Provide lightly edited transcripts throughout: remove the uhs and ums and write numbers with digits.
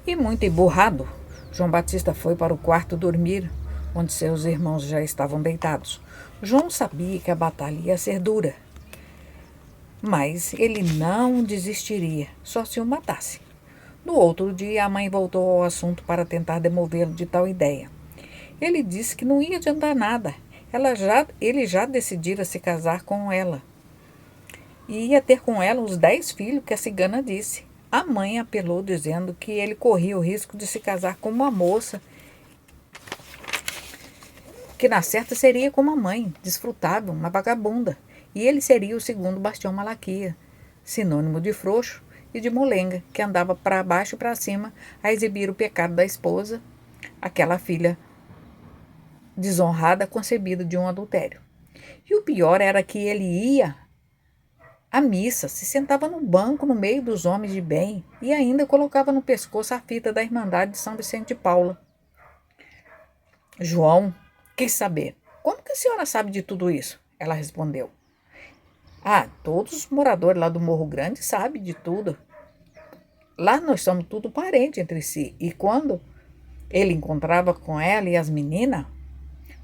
E muito emburrado, João Batista foi para o quarto dormir, onde seus irmãos já estavam deitados. João sabia que a batalha ia ser dura, mas ele não desistiria, só se o matasse. No outro dia, a mãe voltou ao assunto para tentar demovê-lo de tal ideia. Ele disse que não ia adiantar nada. Ele já decidira se casar com ela. E ia ter com ela os 10 filhos que a cigana disse. A mãe apelou dizendo que ele corria o risco de se casar com uma moça, que na certa seria como a mãe, desfrutável, uma vagabunda. E ele seria o segundo Bastião Malaquia, sinônimo de frouxo e de molenga, que andava para baixo e para cima a exibir o pecado da esposa, aquela filha desonrada concebida de um adultério. E o pior era que ele ia à missa, se sentava no banco no meio dos homens de bem e ainda colocava no pescoço a fita da Irmandade de São Vicente de Paula. João quis saber: como que a senhora sabe de tudo isso? Ela respondeu: todos os moradores lá do Morro Grande sabem de tudo. Lá nós somos tudo parente entre si. E quando ele encontrava com ela e as meninas,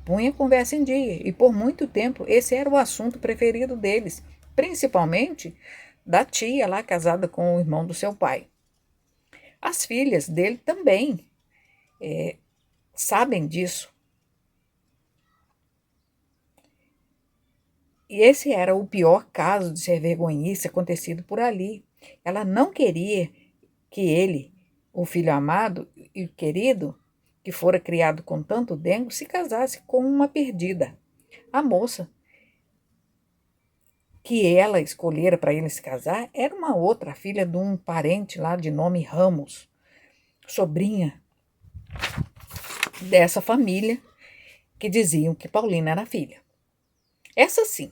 punha a conversa em dia. E por muito tempo esse era o assunto preferido deles, principalmente da tia lá casada com o irmão do seu pai. As filhas dele também sabem disso. E esse era o pior caso de ser vergonhice acontecido por ali. Ela não queria que ele, o filho amado e querido, que fora criado com tanto dengo, se casasse com uma perdida. A moça que ela escolhera para ele se casar era uma outra, filha de um parente lá de nome Ramos, sobrinha dessa família que diziam que Paulina era filha. Essa sim,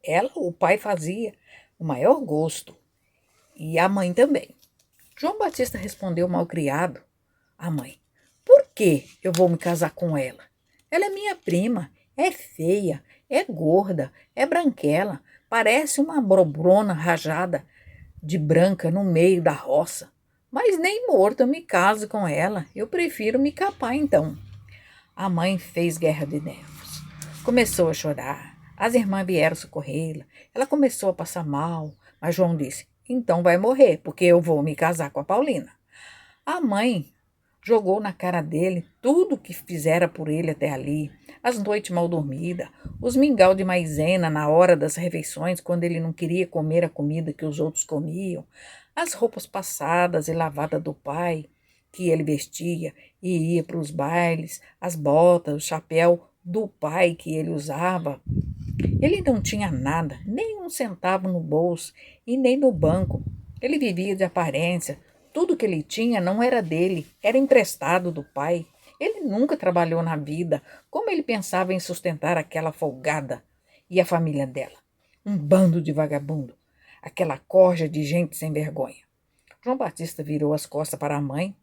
ela, o pai fazia o maior gosto, e a mãe também. João Batista respondeu malcriado à mãe: por que eu vou me casar com ela? Ela é minha prima, é feia, é gorda, é branquela, parece uma brobrona rajada de branca no meio da roça. Mas nem morto eu me caso com ela, eu prefiro me capar então. A mãe fez guerra de nervos. Começou a chorar. As irmãs vieram socorrê-la. Ela começou a passar mal, mas João disse: então vai morrer, porque eu vou me casar com a Paulina. A mãe jogou na cara dele tudo o que fizera por ele até ali, as noites mal dormidas, os mingau de maisena na hora das refeições, quando ele não queria comer a comida que os outros comiam, as roupas passadas e lavadas do pai que ele vestia e ia para os bailes, as botas, o chapéu do pai que ele usava. Ele não tinha nada, nem um centavo no bolso e nem no banco. Ele vivia de aparência. Tudo que ele tinha não era dele, era emprestado do pai. Ele nunca trabalhou na vida. Como ele pensava em sustentar aquela folgada e a família dela? Um bando de vagabundo. Aquela corja de gente sem vergonha. João Batista virou as costas para a mãe,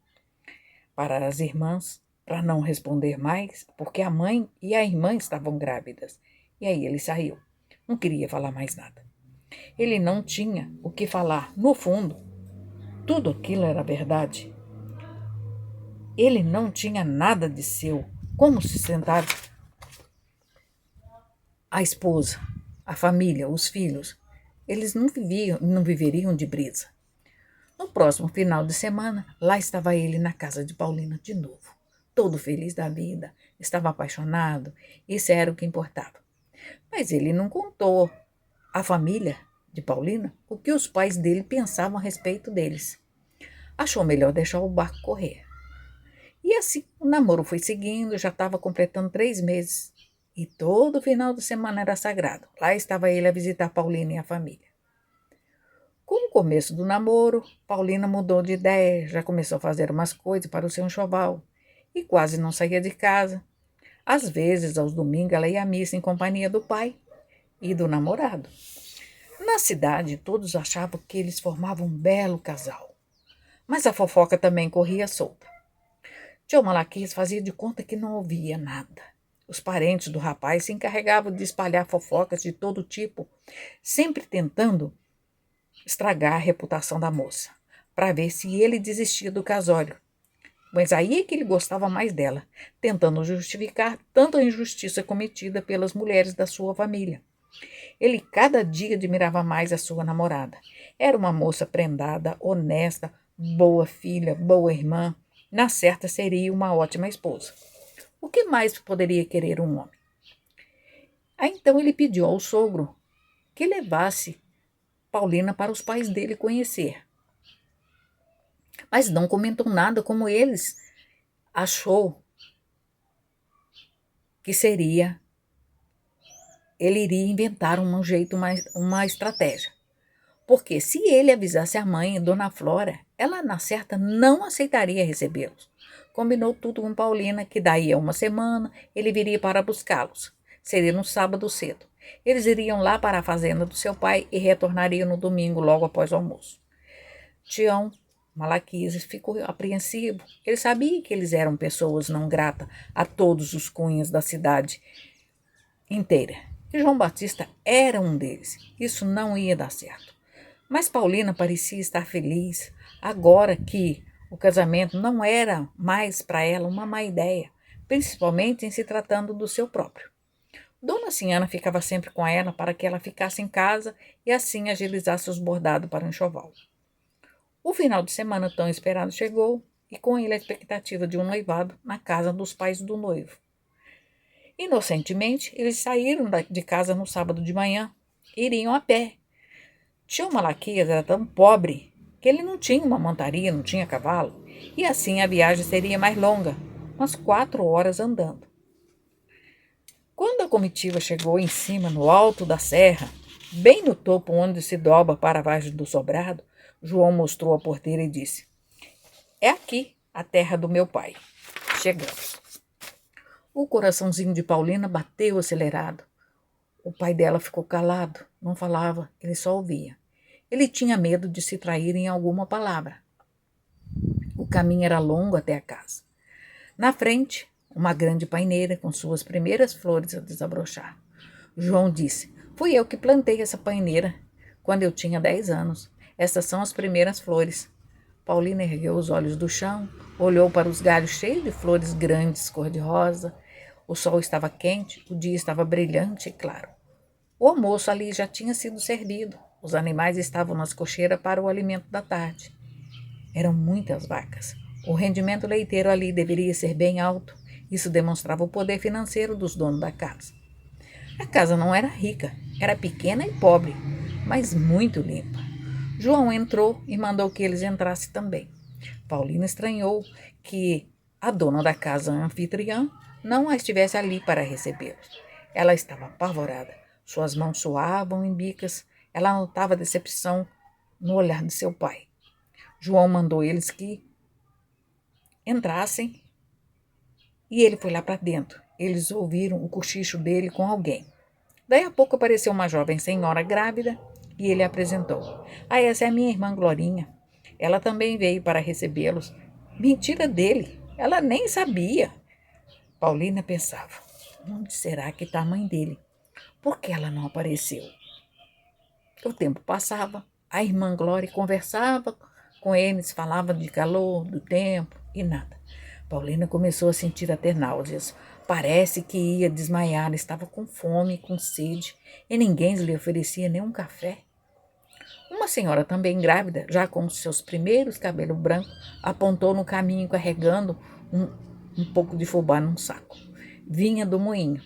para as irmãs, para não responder mais, porque a mãe e a irmã estavam grávidas. E aí ele saiu. Não queria falar mais nada. Ele não tinha o que falar. No fundo, tudo aquilo era verdade. Ele não tinha nada de seu. Como sustentar a esposa, a família, os filhos? Eles não viveriam de brisa. No próximo final de semana, lá estava ele na casa de Paulina de novo. Todo feliz da vida, estava apaixonado, isso era o que importava. Mas ele não contou à família de Paulina o que os pais dele pensavam a respeito deles. Achou melhor deixar o barco correr. E assim, o namoro foi seguindo, já estava completando 3 meses. E todo final de semana era sagrado. Lá estava ele a visitar Paulina e a família. Com o começo do namoro, Paulina mudou de ideia, já começou a fazer umas coisas para o seu enxoval. E quase não saía de casa. Às vezes, aos domingos, ela ia à missa em companhia do pai e do namorado. Na cidade, todos achavam que eles formavam um belo casal. Mas a fofoca também corria solta. Tio Malaquias fazia de conta que não ouvia nada. Os parentes do rapaz se encarregavam de espalhar fofocas de todo tipo, sempre tentando estragar a reputação da moça. para ver se ele desistia do casório. Mas aí é que ele gostava mais dela, tentando justificar tanta injustiça cometida pelas mulheres da sua família. Ele cada dia admirava mais a sua namorada. Era uma moça prendada, honesta, boa filha, boa irmã. Na certa, seria uma ótima esposa. O que mais poderia querer um homem? Aí então ele pediu ao sogro que levasse Paulina para os pais dele conhecer. Mas não comentou nada como eles achou que seria. Ele iria inventar um jeito, uma estratégia. Porque se ele avisasse a mãe, Dona Flora, ela na certa não aceitaria recebê-los. Combinou tudo com Paulina, que daí a uma semana ele viria para buscá-los. Seria no sábado cedo. Eles iriam lá para a fazenda do seu pai e retornariam no domingo, logo após o almoço. Tião Malaquias ficou apreensivo. Ele sabia que eles eram pessoas não gratas a todos os cunhas da cidade inteira. E João Batista era um deles. Isso não ia dar certo. Mas Paulina parecia estar feliz, agora que o casamento não era mais para ela uma má ideia, principalmente em se tratando do seu próprio. Dona Sinhana ficava sempre com ela para que ela ficasse em casa e assim agilizasse os bordados para o enxoval. O final de semana tão esperado chegou e com ele a expectativa de um noivado na casa dos pais do noivo. Inocentemente, eles saíram de casa no sábado de manhã e iriam a pé. Tio Malaquias era tão pobre que ele não tinha uma montaria, não tinha cavalo, e assim a viagem seria mais longa, umas 4 horas andando. Quando a comitiva chegou em cima, no alto da serra, bem no topo onde se dobra para a vargem do sobrado, João mostrou a porteira e disse: "É aqui a terra do meu pai. Chegamos." O coraçãozinho de Paulina bateu acelerado. O pai dela ficou calado, não falava, ele só ouvia. Ele tinha medo de se trair em alguma palavra. O caminho era longo até a casa. Na frente, uma grande paineira com suas primeiras flores a desabrochar. João disse: "Fui eu que plantei essa paineira quando eu tinha 10 anos. Essas são as primeiras flores." Paulina ergueu os olhos do chão, olhou para os galhos cheios de flores grandes, cor-de-rosa. O sol estava quente, o dia estava brilhante e claro. O almoço ali já tinha sido servido. Os animais estavam nas cocheiras para o alimento da tarde. Eram muitas vacas. O rendimento leiteiro ali deveria ser bem alto. Isso demonstrava o poder financeiro dos donos da casa. A casa não era rica, era pequena e pobre, mas muito limpa. João entrou e mandou que eles entrassem também. Paulina estranhou que a dona da casa anfitriã não a estivesse ali para recebê-los. Ela estava apavorada. Suas mãos suavam em bicas. Ela notava decepção no olhar de seu pai. João mandou eles que entrassem e ele foi lá para dentro. Eles ouviram o cochicho dele com alguém. Daí a pouco apareceu uma jovem senhora grávida e ele a apresentou. Essa é a minha irmã Glorinha. Ela também veio para recebê-los. Mentira dele, ela nem sabia. Paulina pensava: onde será que está a mãe dele? Por que ela não apareceu? O tempo passava, a irmã Glória conversava com eles, falava de calor, do tempo e nada. Paulina começou a sentir até náuseas. Parece que ia desmaiar, estava com fome, com sede, e ninguém lhe oferecia nem um café. Uma senhora também grávida, já com seus primeiros cabelos brancos, apontou no caminho carregando um pouco de fubá num saco. Vinha do moinho.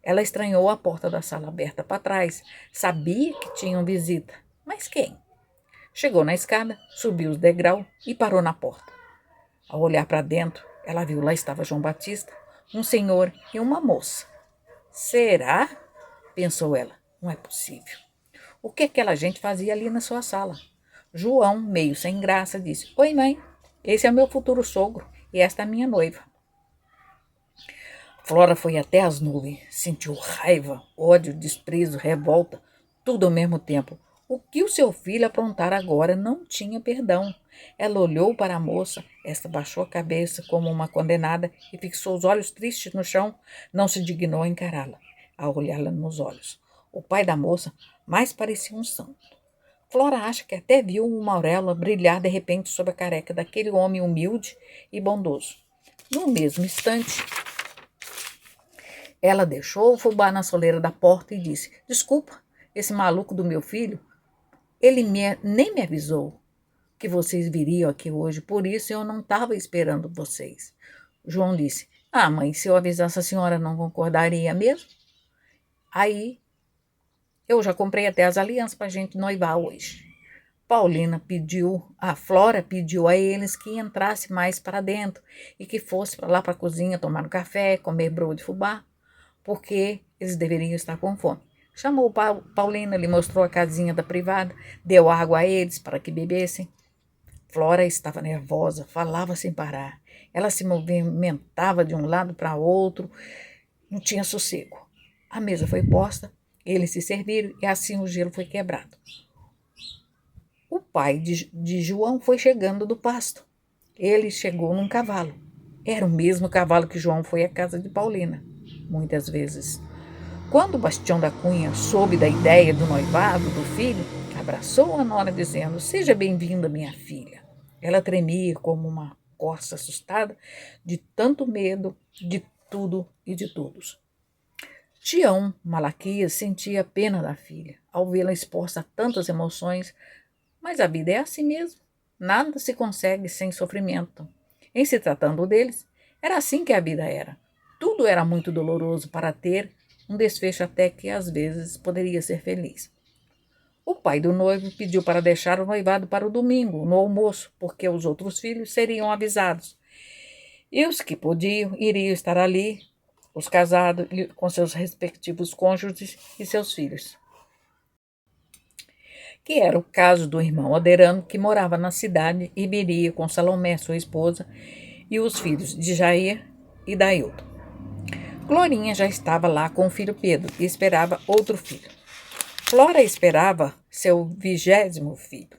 Ela estranhou a porta da sala aberta para trás. Sabia que tinham visita. Mas quem? Chegou na escada, subiu os degraus e parou na porta. Ao olhar para dentro, ela viu lá estava João Batista, um senhor e uma moça. Será? Pensou ela. Não é possível. O que aquela gente fazia ali na sua sala? João, meio sem graça, disse: "Oi, mãe, esse é meu futuro sogro e esta é a minha noiva." Flora foi até as nuvens, sentiu raiva, ódio, desprezo, revolta, tudo ao mesmo tempo. O que o seu filho aprontara agora não tinha perdão. Ela olhou para a moça, esta baixou a cabeça como uma condenada e fixou os olhos tristes no chão, não se dignou a encará-la. Ao olhá-la nos olhos, o pai da moça mais parecia um santo. Flora acha que até viu uma auréola brilhar de repente sobre a careca daquele homem humilde e bondoso. No mesmo instante, ela deixou o fubá na soleira da porta e disse: Desculpa, esse maluco do meu filho, ele nem me avisou que vocês viriam aqui hoje, por isso eu não estava esperando vocês. João disse: Ah, mãe, se eu avisasse a senhora não concordaria mesmo? Aí eu já comprei até as alianças para a gente noivar hoje. A Flora pediu a eles que entrasse mais para dentro e que fosse lá para a cozinha tomar um café, comer broa de fubá, porque eles deveriam estar com fome. Chamou Paulina, lhe mostrou a casinha da privada, deu água a eles para que bebessem. Flora estava nervosa, falava sem parar. Ela se movimentava de um lado para outro, não tinha sossego. A mesa foi posta, eles se serviram e assim o gelo foi quebrado. O pai de João foi chegando do pasto. Ele chegou num cavalo. Era o mesmo cavalo que João foi à casa de Paulina, muitas vezes. Quando Bastião da Cunha soube da ideia do noivado do filho, abraçou a nora dizendo: Seja bem-vinda, minha filha. Ela tremia como uma corça assustada de tanto medo de tudo e de todos. Tião Malaquias sentia pena da filha ao vê-la exposta a tantas emoções, mas a vida é assim mesmo. Nada se consegue sem sofrimento. Em se tratando deles, era assim que a vida era. Tudo era muito doloroso para ter um desfecho até que às vezes poderia ser feliz. O pai do noivo pediu para deixar o noivado para o domingo, no almoço, porque os outros filhos seriam avisados. E os que podiam iriam estar ali, os casados com seus respectivos cônjuges e seus filhos. Que era o caso do irmão Aderano, que morava na cidade e viria com Salomé, sua esposa, e os filhos de Jair e Dailton. Glorinha já estava lá com o filho Pedro e esperava outro filho. Flora esperava seu 20º filho.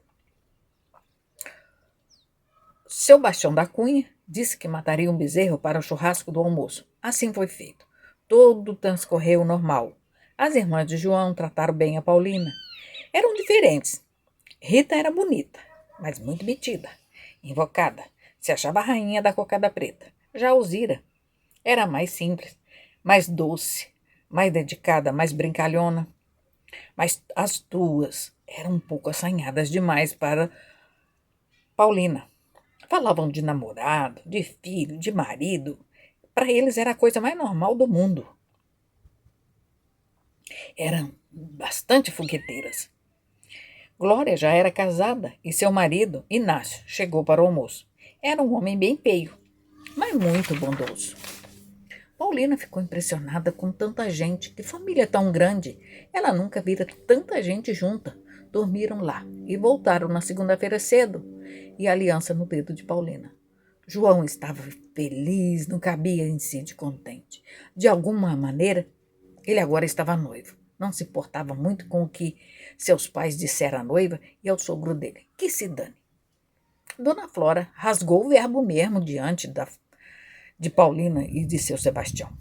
Seu Bastião da Cunha disse que mataria um bezerro para o churrasco do almoço. Assim foi feito. Tudo transcorreu normal. As irmãs de João trataram bem a Paulina. Eram diferentes. Rita era bonita, mas muito metida, invocada. Se achava a rainha da cocada preta. Já Alzira era mais simples, mais doce, mais dedicada, mais brincalhona. Mas as duas eram um pouco assanhadas demais para Paulina. Falavam de namorado, de filho, de marido. Para eles era a coisa mais normal do mundo. Eram bastante fogueteiras. Glória já era casada e seu marido, Inácio, chegou para o almoço. Era um homem bem feio, mas muito bondoso. Paulina ficou impressionada com tanta gente, que família tão grande. Ela nunca vira tanta gente junta. Dormiram lá e voltaram na segunda-feira cedo, e a aliança no dedo de Paulina. João estava feliz, não cabia em si de contente. De alguma maneira, ele agora estava noivo. Não se importava muito com o que seus pais disseram à noiva e ao sogro dele. Que se dane. Dona Flora rasgou o verbo mesmo diante de Paulina e de seu Sebastião.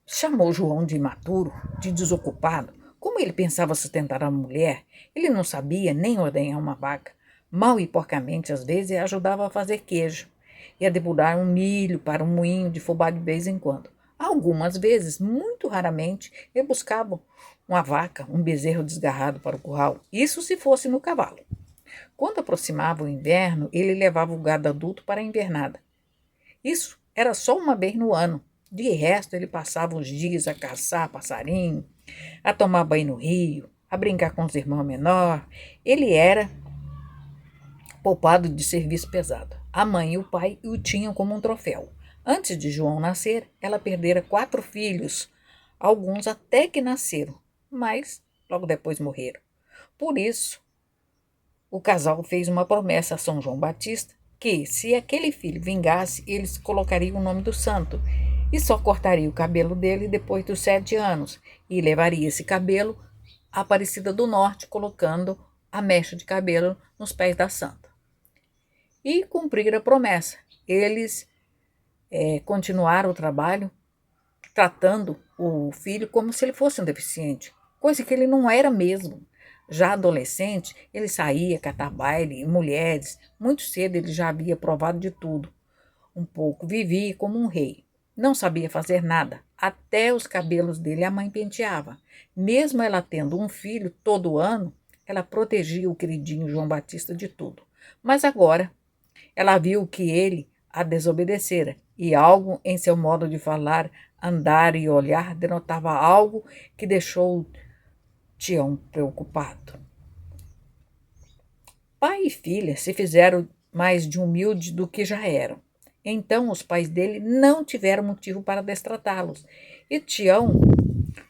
Chamou João de imaturo, de desocupado. Como ele pensava sustentar a mulher, ele não sabia nem ordenhar uma vaca. Mal e porcamente, às vezes, ajudava a fazer queijo e a debulhar um milho para um moinho de fubá de vez em quando. Algumas vezes, muito raramente, ele buscava uma vaca, um bezerro desgarrado para o curral. Isso se fosse no cavalo. Quando aproximava o inverno, ele levava o gado adulto para a invernada. Isso era só uma vez no ano. De resto, ele passava os dias a caçar passarinho, a tomar banho no rio, a brincar com os irmãos menores. Ele era poupado de serviço pesado. A mãe e o pai o tinham como um troféu. Antes de João nascer, ela perdera 4 filhos, alguns até que nasceram, mas logo depois morreram. Por isso, o casal fez uma promessa a São João Batista que, se aquele filho vingasse, eles colocariam o nome do santo e só cortaria o cabelo dele depois dos 7 anos e levaria esse cabelo à Aparecida do Norte, colocando a mecha de cabelo nos pés da santa. E cumpriram a promessa. Eles continuaram o trabalho tratando o filho como se ele fosse um deficiente, coisa que ele não era mesmo. Já adolescente, ele saía catar baile e mulheres. Muito cedo ele já havia provado de tudo. Um pouco vivia como um rei. Não sabia fazer nada. Até os cabelos dele a mãe penteava. Mesmo ela tendo um filho todo ano, ela protegia o queridinho João Batista de tudo. Mas agora ela viu que ele a desobedecera, e algo em seu modo de falar, andar e olhar denotava algo que deixou Tião preocupado. Pai e filha se fizeram mais de humildes do que já eram. Então os pais dele não tiveram motivo para destratá-los. E Tião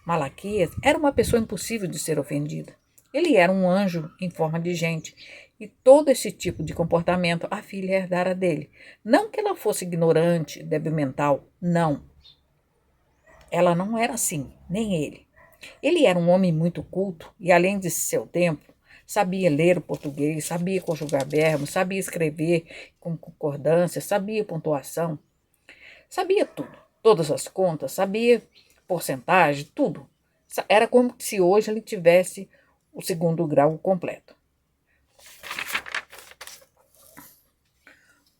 Malaquias era uma pessoa impossível de ser ofendida. Ele era um anjo em forma de gente. E todo esse tipo de comportamento a filha herdara dele. Não que ela fosse ignorante, débil mental. Não. Ela não era assim, nem ele. Ele era um homem muito culto e, além de seu tempo, sabia ler o português, sabia conjugar verbos, sabia escrever com concordância, sabia pontuação, sabia tudo, todas as contas, sabia porcentagem, tudo. Era como se hoje ele tivesse o segundo grau completo.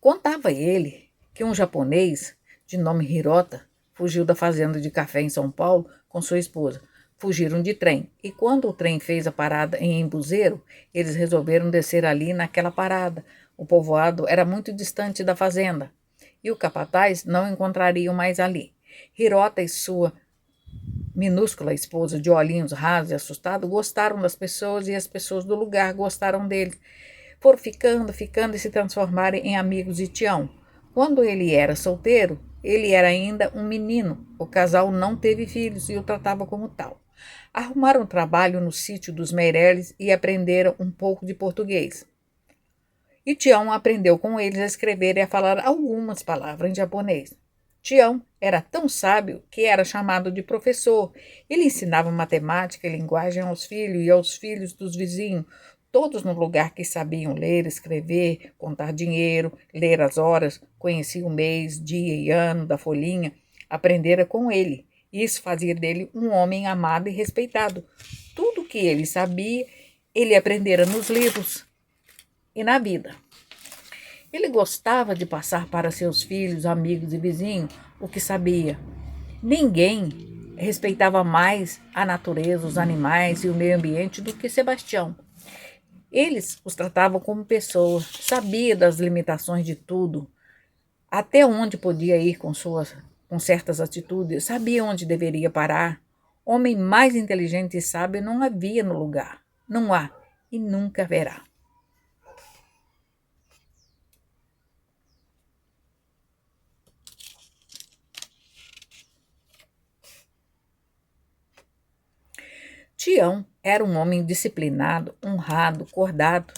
Contava ele que um japonês de nome Hirota fugiu da fazenda de café em São Paulo com sua esposa. Fugiram de trem, e quando o trem fez a parada em Embuzeiro, eles resolveram descer ali naquela parada. O povoado era muito distante da fazenda, e o capataz não encontrariam mais ali. Hirota e sua minúscula esposa, de olhinhos rasos e assustados, gostaram das pessoas, e as pessoas do lugar gostaram deles. Foram ficando e se transformaram em amigos de Tião. Quando ele era solteiro, ele era ainda um menino. O casal não teve filhos e o tratava como tal. Arrumaram trabalho no sítio dos Meireles e aprenderam um pouco de português. E Tião aprendeu com eles a escrever e a falar algumas palavras em japonês. Tião era tão sábio que era chamado de professor. Ele ensinava matemática e linguagem aos filhos e aos filhos dos vizinhos, todos no lugar que sabiam ler, escrever, contar dinheiro, ler as horas, conhecia o mês, dia e ano da folhinha, aprendera com ele. Isso fazia dele um homem amado e respeitado. Tudo que ele sabia, ele aprendera nos livros e na vida. Ele gostava de passar para seus filhos, amigos e vizinhos o que sabia. Ninguém respeitava mais a natureza, os animais e o meio ambiente do que Sebastião. Eles os tratavam como pessoas, sabia das limitações de tudo, até onde podia ir com certas atitudes, sabia onde deveria parar. Homem mais inteligente e sábio não havia no lugar. Não há e nunca haverá. Tião era um homem disciplinado, honrado, cordado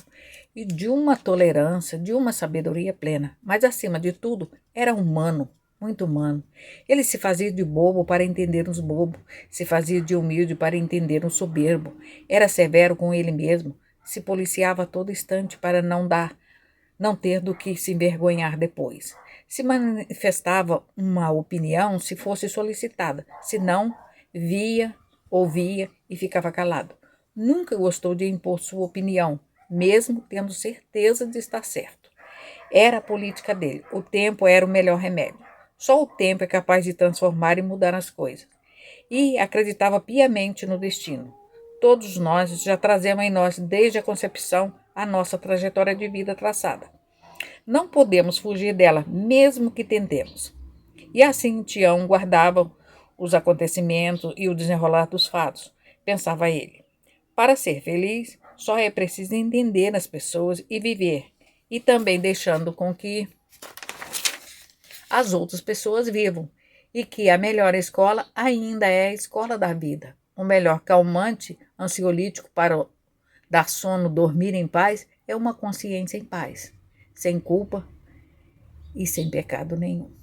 e de uma tolerância, de uma sabedoria plena. Mas, acima de tudo, era humano, muito humano. Ele se fazia de bobo para entender os bobos, se fazia de humilde para entender um soberbo. Era severo com ele mesmo, se policiava a todo instante para não ter do que se envergonhar depois. Se manifestava uma opinião se fosse solicitada, se não, via, ouvia e ficava calado. Nunca gostou de impor sua opinião, mesmo tendo certeza de estar certo. Era a política dele. O tempo era o melhor remédio. Só o tempo é capaz de transformar e mudar as coisas. E acreditava piamente no destino. Todos nós já trazemos em nós, desde a concepção, a nossa trajetória de vida traçada. Não podemos fugir dela, mesmo que tentemos. E assim Tião guardava os acontecimentos e o desenrolar dos fatos, pensava ele. Para ser feliz, só é preciso entender as pessoas e viver, e também deixando com que as outras pessoas vivam, e que a melhor escola ainda é a escola da vida. O melhor calmante ansiolítico para dar sono, dormir em paz, é uma consciência em paz, sem culpa e sem pecado nenhum.